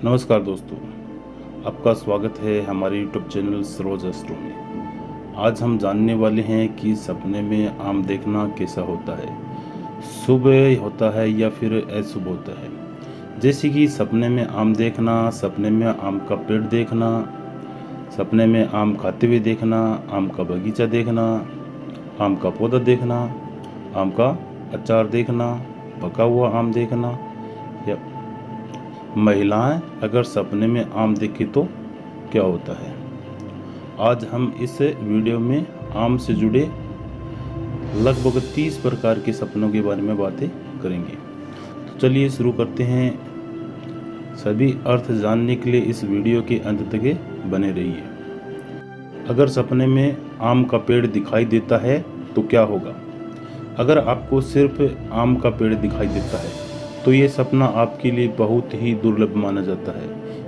नमस्कार दोस्तों, आपका स्वागत है हमारे YouTube चैनल सरोज एस्ट्रो में। आज हम जानने वाले हैं कि सपने में आम देखना कैसा होता है, शुभ होता है या फिर अशुभ होता है। जैसे कि सपने में आम देखना, सपने में आम का पेड़ देखना, सपने में आम खाते हुए देखना, आम का बगीचा देखना, आम का पौधा देखना, आम का अचार देखना, पका हुआ आम देखना, या महिलाएं अगर सपने में आम देखें तो क्या होता है। आज हम इस वीडियो में आम से जुड़े लगभग 30 प्रकार के सपनों के बारे में बातें करेंगे। तो चलिए शुरू करते हैं। सभी अर्थ जानने के लिए इस वीडियो के अंत तक बने रहिए। अगर सपने में आम का पेड़ दिखाई देता है तो क्या होगा। अगर आपको सिर्फ आम का पेड़ दिखाई देता है तो ये सपना आपके लिए बहुत ही दुर्लभ माना जाता है।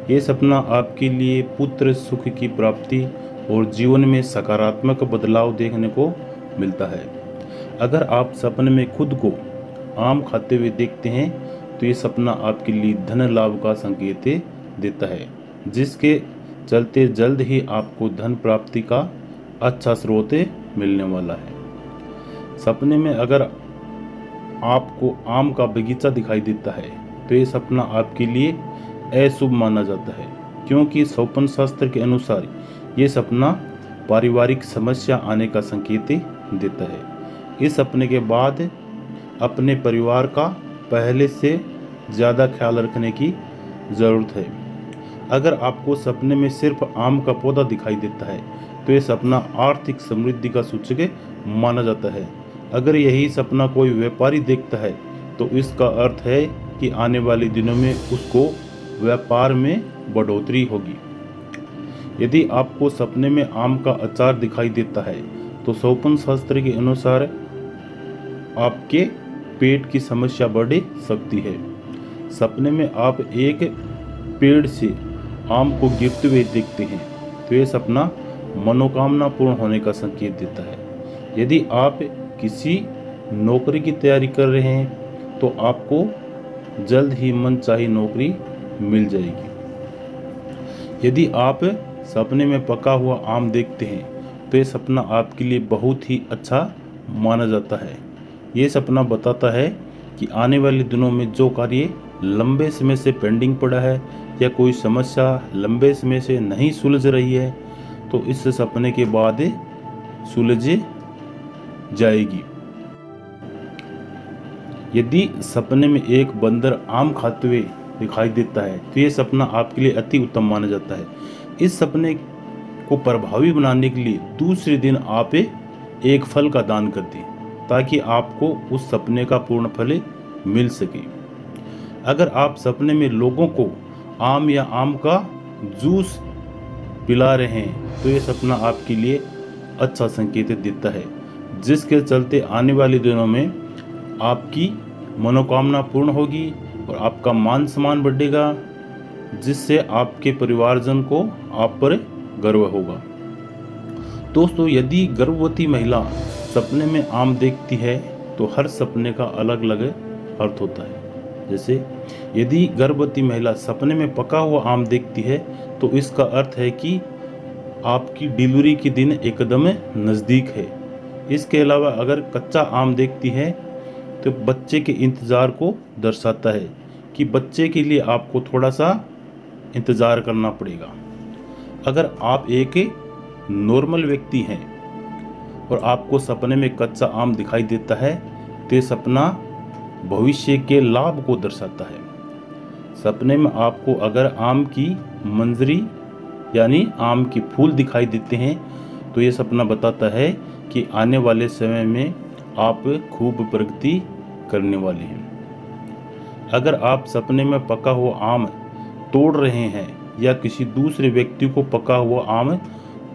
ये सपना आपके लिए पुत्र सुख की प्राप्ति और जीवन में सकारात्मक बदलाव देखने को मिलता है। अगर आप सपने में खुद को आम खाते हुए देखते हैं तो ये सपना आपके लिए धन लाभ का संकेत देता है, जिसके चलते जल्द ही आपको धन प्राप्ति का अच्छा स्रोत मिलने वाला है। सपने में अगर आपको आम का बगीचा दिखाई देता है तो ये सपना आपके लिए अशुभ माना जाता है, क्योंकि स्वप्न शास्त्र के अनुसार ये सपना पारिवारिक समस्या आने का संकेत देता है। इस सपने के बाद अपने परिवार का पहले से ज़्यादा ख्याल रखने की ज़रूरत है। अगर आपको सपने में सिर्फ आम का पौधा दिखाई देता है तो ये सपना आर्थिक समृद्धि का सूचक माना जाता है। अगर यही सपना कोई व्यापारी देखता है तो इसका अर्थ है कि आने वाले दिनों में उसको व्यापार में बढ़ोतरी होगी। यदि आपको सपने में आम का अचार दिखाई देता है तो स्वप्न शास्त्र के अनुसार आपके पेट की समस्या बढ़ सकती है। सपने में आप एक पेड़ से आम को गिरते हुए देखते हैं तो यह सपना मनोकामना पूर्ण होने का संकेत देता है। यदि आप किसी नौकरी की तैयारी कर रहे हैं तो आपको जल्द ही मनचाही नौकरी मिल जाएगी। यदि आप सपने में पका हुआ आम देखते हैं तो ये सपना आपके लिए बहुत ही अच्छा माना जाता है। ये सपना बताता है कि आने वाले दिनों में जो कार्य लंबे समय से पेंडिंग पड़ा है या कोई समस्या लंबे समय से नहीं सुलझ रही है तो इस सपने के बाद सुलझ जाएगी। यदि सपने में एक बंदर आम खाते हुए दिखाई देता है तो ये सपना आपके लिए अति उत्तम माना जाता है। इस सपने को प्रभावी बनाने के लिए दूसरे दिन आप एक फल का दान कर दें ताकि आपको उस सपने का पूर्ण फल मिल सके। अगर आप सपने में लोगों को आम या आम का जूस पिला रहे हैं तो ये सपना आपके लिए अच्छा संकेत देता है, जिसके चलते आने वाले दिनों में आपकी मनोकामना पूर्ण होगी और आपका मान सम्मान बढ़ेगा, जिससे आपके परिवारजन को आप पर गर्व होगा। दोस्तों, यदि गर्भवती महिला सपने में आम देखती है तो हर सपने का अलग अलग अर्थ होता है। जैसे यदि गर्भवती महिला सपने में पका हुआ आम देखती है तो इसका अर्थ है कि आपकी डिलीवरी के दिन एकदम नज़दीक है। इसके अलावा अगर कच्चा आम देखती है तो बच्चे के इंतज़ार को दर्शाता है कि बच्चे के लिए आपको थोड़ा सा इंतज़ार करना पड़ेगा। अगर आप एक नॉर्मल व्यक्ति हैं और आपको सपने में कच्चा आम दिखाई देता है तो ये सपना भविष्य के लाभ को दर्शाता है। सपने में आपको अगर आम की मंजरी यानी आम के फूल दिखाई देते हैं तो ये सपना बताता है कि आने वाले समय में आप खूब प्रगति करने वाले हैं। अगर आप सपने में पका हुआ आम तोड़ रहे हैं या किसी दूसरे व्यक्ति को पका हुआ आम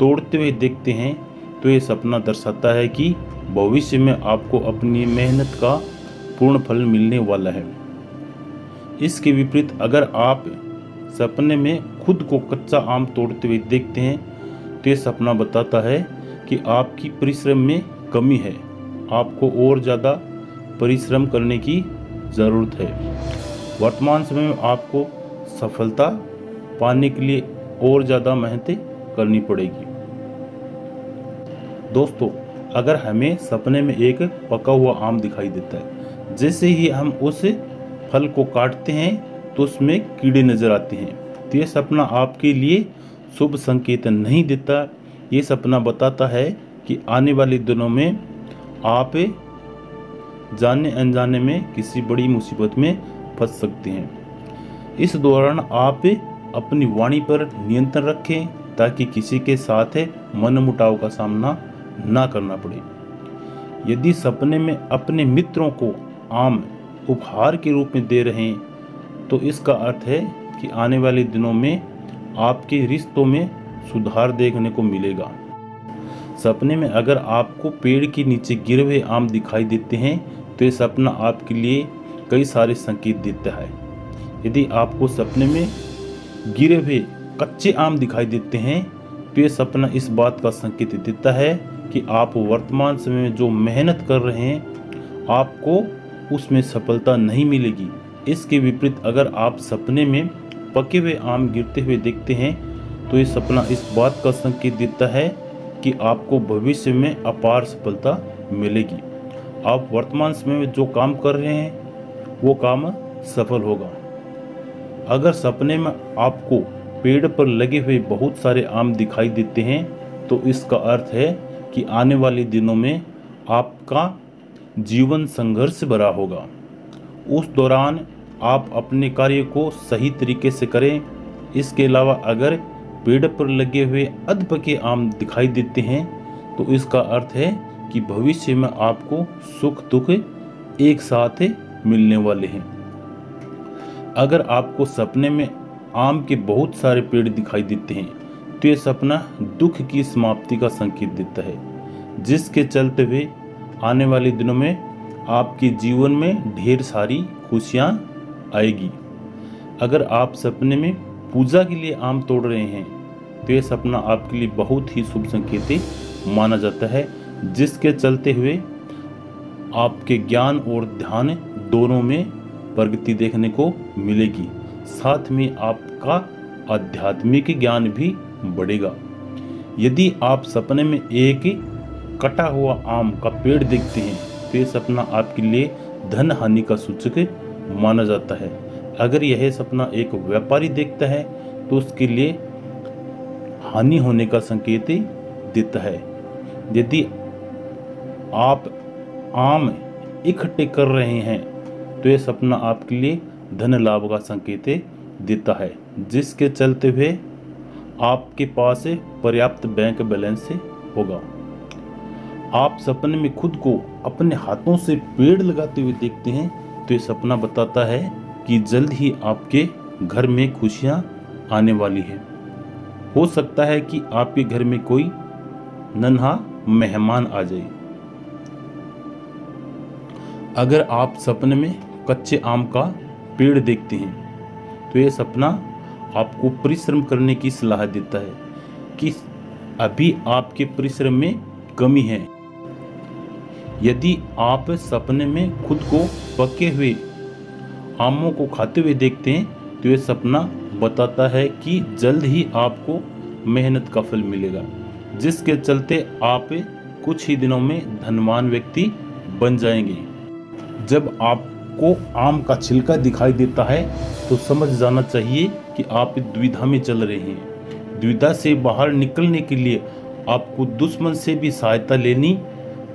तोड़ते हुए देखते हैं तो ये सपना दर्शाता है कि भविष्य में आपको अपनी मेहनत का पूर्ण फल मिलने वाला है। इसके विपरीत अगर आप सपने में खुद को कच्चा आम तोड़ते हुए देखते हैं तो ये सपना बताता है कि आपकी परिश्रम में कमी है, आपको और ज़्यादा परिश्रम करने की ज़रूरत है। वर्तमान समय में आपको सफलता पाने के लिए और ज़्यादा मेहनत करनी पड़ेगी। दोस्तों, अगर हमें सपने में एक पका हुआ आम दिखाई देता है, जैसे ही हम उस फल को काटते हैं तो उसमें कीड़े नजर आते हैं, तो ये सपना आपके लिए शुभ संकेत नहीं देता। ये सपना बताता है कि आने वाले दिनों में आप जाने अनजाने में किसी बड़ी मुसीबत में फंस सकते हैं। इस दौरान आप अपनी वाणी पर नियंत्रण रखें ताकि किसी के साथ मनमुटाव का सामना ना करना पड़े। यदि सपने में अपने मित्रों को आम उपहार के रूप में दे रहे हैं तो इसका अर्थ है कि आने वाले दिनों में आपके रिश्तों में सुधार देखने को मिलेगा। सपने में अगर आपको पेड़ के नीचे गिरे हुए आम दिखाई देते हैं तो ये सपना आपके लिए कई सारे संकेत देता है। यदि आपको सपने में गिरे हुए कच्चे आम दिखाई देते हैं तो ये सपना इस बात का संकेत देता है कि आप वर्तमान समय में जो मेहनत कर रहे हैं आपको उसमें सफलता नहीं मिलेगी। इसके विपरीत अगर आप सपने में पके हुए आम गिरते हुए देखते हैं तो ये सपना इस बात का संकेत देता है कि आपको भविष्य में अपार सफलता मिलेगी। आप वर्तमान समय में जो काम कर रहे हैं वो काम सफल होगा। अगर सपने में आपको पेड़ पर लगे हुए बहुत सारे आम दिखाई देते हैं तो इसका अर्थ है कि आने वाले दिनों में आपका जीवन संघर्ष भरा होगा। उस दौरान आप अपने कार्य को सही तरीके से करें। इसके अलावा अगर पेड़ पर लगे हुए अधपके आम दिखाई देते हैं तो इसका अर्थ है कि भविष्य में आपको सुख दुख एक साथ मिलने वाले हैं। अगर आपको सपने में आम के बहुत सारे पेड़ दिखाई देते हैं तो ये सपना दुख की समाप्ति का संकेत देता है, जिसके चलते हुए आने वाले दिनों में आपके जीवन में ढेर सारी खुशियाँ आएगी। अगर आप सपने में पूजा के लिए आम तोड़ रहे हैं तो ये सपना आपके लिए बहुत ही शुभ संकेत माना जाता है, जिसके चलते हुए आपके ज्ञान और ध्यान दोनों में प्रगति देखने को मिलेगी। साथ में आपका आध्यात्मिक ज्ञान भी बढ़ेगा। यदि आप सपने में एक कटा हुआ आम का पेड़ देखते हैं तो ये सपना आपके लिए धन हानि का सूचक माना जाता है। अगर यह सपना एक व्यापारी देखता है तो उसके लिए हानि होने का संकेत देता है। यदि आप आम इकट्ठे कर रहे हैं तो यह सपना आपके लिए धन लाभ का संकेत देता है, जिसके चलते हुए आपके पास पर्याप्त बैंक बैलेंस होगा। आप सपने में खुद को अपने हाथों से पेड़ लगाते हुए देखते हैं तो ये सपना बताता है कि जल्द ही आपके घर में खुशियां आने वाली है। हो सकता है कि आपके घर में कोई नन्हा मेहमान आ जाए। अगर आप सपने में कच्चे आम का पेड़ देखते हैं तो ये सपना आपको परिश्रम करने की सलाह देता है कि अभी आपके परिश्रम में कमी है। यदि आप सपने में खुद को पके हुए आमों को खाते हुए देखते हैं तो ये सपना बताता है कि जल्द ही आपको मेहनत का फल मिलेगा, जिसके चलते आप कुछ ही दिनों में धनवान व्यक्ति बन जाएंगे। जब आपको आम का छिलका दिखाई देता है तो समझ जाना चाहिए कि आप द्विधा में चल रहे हैं। द्विधा से बाहर निकलने के लिए आपको दुश्मन से भी सहायता लेनी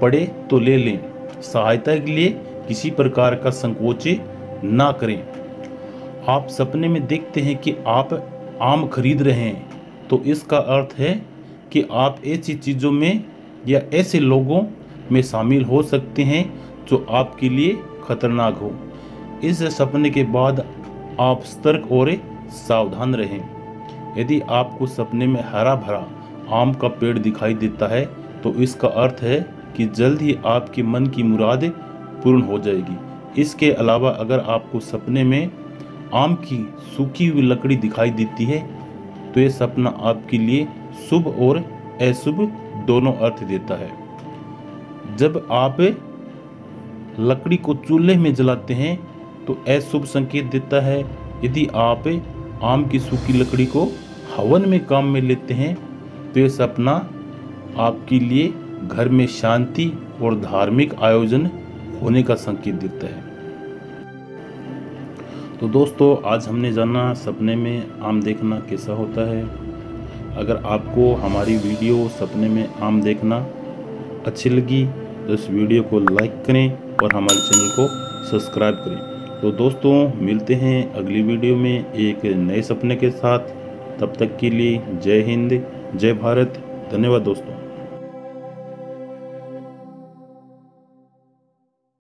पड़े तो ले लें। सहायता के लिए किसी प्रकार का संकोच ना करें। आप सपने में देखते हैं कि आप आम खरीद रहे हैं तो इसका अर्थ है कि आप ऐसी चीज़ों में या ऐसे लोगों में शामिल हो सकते हैं जो आपके लिए खतरनाक हो। इस सपने के बाद आप सतर्क और सावधान रहें। यदि आपको सपने में हरा भरा आम का पेड़ दिखाई देता है तो इसका अर्थ है कि जल्द ही आपके मन की मुराद पूर्ण हो जाएगी। इसके अलावा अगर आपको सपने में आम की सूखी हुई लकड़ी दिखाई देती है तो यह सपना आपके लिए शुभ और अशुभ दोनों अर्थ देता है। जब आप लकड़ी को चूल्हे में जलाते हैं तो अशुभ संकेत देता है। यदि आप आम की सूखी लकड़ी को हवन में काम में लेते हैं तो ये सपना आपके लिए घर में शांति और धार्मिक आयोजन होने का संकेत देता है। तो दोस्तों, आज हमने जाना सपने में आम देखना कैसा होता है। अगर आपको हमारी वीडियो सपने में आम देखना अच्छी लगी तो इस वीडियो को लाइक करें और हमारे चैनल को सब्सक्राइब करें। तो दोस्तों, मिलते हैं अगली वीडियो में एक नए सपने के साथ। तब तक के लिए जय हिंद, जय भारत। धन्यवाद दोस्तों।